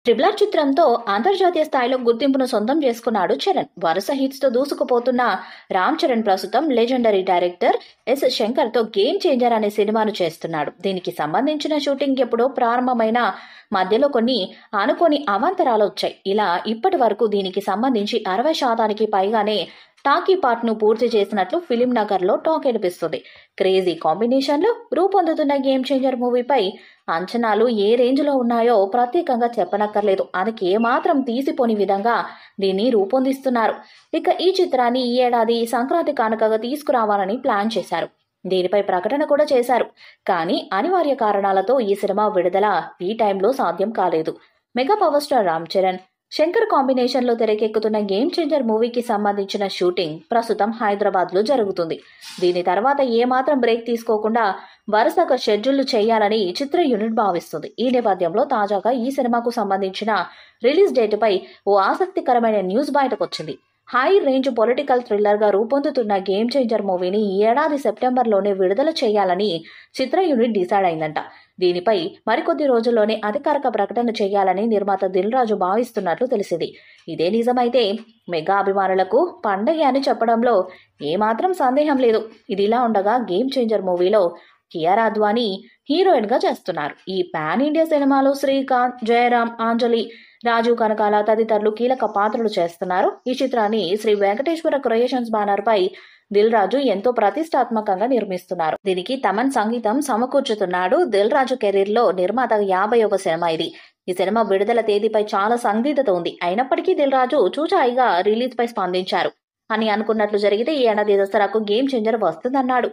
Triple R చిత్రంతో అంతర్జాతీయ స్థాయిలో గుర్తింపును సొంతం చేసుకున్నాడు చరణ్. వరుస హిట్స్ తో దూసుకుపోతున్న రామ్ చరణ్ ప్రస్తుతం లెజెండరీ డైరెక్టర్ ఎస్ శంకర్ తో గేమ్ చేంజర్ అనే సినిమాను చేస్తున్నాడు. దీనికి సంబంధించిన షూటింగ్ ఎప్పుడో ప్రారంభమైన మధ్యలో కొన్ని అనుకోని అవాంతరాలు వచ్చాయి. ఇలా ఇప్పటి వరకు దీనికి సంబంధించి 60% పైగానే టాకీ పార్ట్ ను పూర్తి చేసినట్లు ఫిలిం నగర్ లో టాక్ వినిపిస్తుంది. క్రేజీ కాంబినేషన్ లో రూపొందుతున్న గేమ్ చేంజర్ మూవీపై అంచనాలు ఏ రేంజ్ లో ఉన్నాయో ప్రత్యేకంగా చెప్పనక్కర్లేదు. అందుకే ఏమాత్రం తీసిపోని విధంగా దీన్ని రూపొందిస్తున్నారు. ఇక ఈ చిత్రాన్ని ఈ ఏడాది సంక్రాంతి కానుకగా తీసుకురావాలని ప్లాన్ చేశారు. దీనిపై ప్రకటన కూడా చేశారు. కానీ అనివార్య కారణాలతో ఈ సినిమా విడుదల ఈ టైంలో సాధ్యం కాలేదు. Mega power star Ram Charan, Shankar combination లో తెరకెక్కుతున్న గేమ్ చేంజర్ మూవీకి సంబంధించిన షూటింగ్ ప్రస్తుతం హైదరాబాద్ లో జరుగుతుంది. దీని తర్వాత ఏమాత్రం బ్రేక్ తీసుకోకుండా వరుసగా షెడ్యూళ్లు చేయాలని చిత్ర యూనిట్ భావిస్తుంది. ఈ నేపథ్యంలో తాజాగా ఈ సినిమాకు సంబంధించిన రిలీజ్ డేటుపై ఓ ఆసక్తికరమైన న్యూస్ బయటకొచ్చింది. హై రేంజ్ పొలిటికల్ థ్రిల్లర్ గా రూపొందుతున్న గేమ్ చేంజర్ మూవీని ఈ ఏడాది సెప్టెంబర్లోనే విడుదల చేయాలని చిత్ర యూనిట్ డిసైడ్ అయిందంట. దీనిపై మరికొద్ది రోజుల్లోనే అధికారిక ప్రకటన చేయాలని నిర్మాత దిల్ రాజు భావిస్తున్నట్లు తెలిసింది. ఇదే నిజమైతే మెగా అభిమానులకు పండగ అని చెప్పడంలో ఏమాత్రం సందేహం లేదు. ఇదిలా ఉండగా గేమ్ చేంజర్ మూవీలో కియారా అద్వానీ హీరోయిన్ గా చేస్తున్నారు. ఈ పాన్ ఇండియా సినిమాలో శ్రీకాంత్, జయరాం, అంజలి, రాజు కనకాల తదితరులు కీలక పాత్రలు చేస్తున్నారు. ఈ చిత్రాన్ని శ్రీ వెంకటేశ్వర క్రియేషన్స్ బ్యానర్ పై దిల్ రాజు ఎంతో ప్రతిష్టాత్మకంగా నిర్మిస్తున్నారు. దీనికి తమన్ సంగీతం సమకూర్చుతున్నాడు. దిల్ రాజు కెరీర్ లో నిర్మాత 51వ సినిమా ఇది. ఈ సినిమా విడుదల తేదీపై చాలా సందిగ్ధత ఉంది. అయినప్పటికీ దిల్ రాజు చూచాయిగా రిలీజ్ పై స్పందించారు. అని అనుకున్నట్లు జరిగితే ఈ ఏడాది దసరాకు గేమ్ చేంజర్ వస్తుందన్నాడు.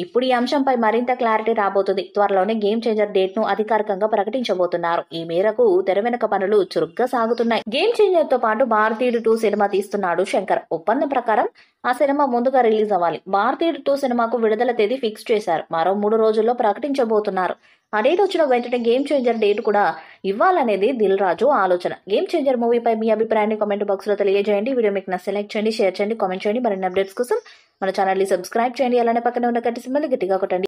ఇప్పుడు ఈ అంశంపై మరింత క్లారిటీ రాబోతుంది. త్వరలోనే గేమ్ చేంజర్ డేట్ ను అధికారికంగా ప్రకటించబోతున్నారు. ఈ మేరకు తెర వెనుక పనులు చురుగ్గా సాగుతున్నాయి. గేమ్ చేంజర్ తో పాటు భారతీయుడు 2 సినిమా తీస్తున్నాడు శంకర్. ఒప్పందం ప్రకారం ఆ సినిమా ముందుగా రిలీజ్ అవ్వాలి. భారతీయుడు 2 సినిమాకు విడుదల తేదీ ఫిక్స్ చేశారు. మరో 3 రోజుల్లో ప్రకటించబోతున్నారు. ఆ డేట్ వచ్చిన వెంటనే గేమ్ చేంజర్ డేట్ కూడా ఇవ్వాలనేది దిల్ రాజు ఆలోచన. గేమ్ చేంజర్ మూవీపై మీ అభిప్రాయాన్ని కామెంట్ బాక్స్ లో తెలియజేయండి. వీడియో మీకు సెలెక్ట్ చేయండి, షేర్ చేయండి, కామెంట్ చేయండి. మరిన్ని అప్డేట్స్ కోసం మన ఛానల్ ని సబ్స్క్రైబ్ చేయండి. అలానే పక్కన ఉన్న గట్టి సింబల్ గట్టిగా కొట్టండి.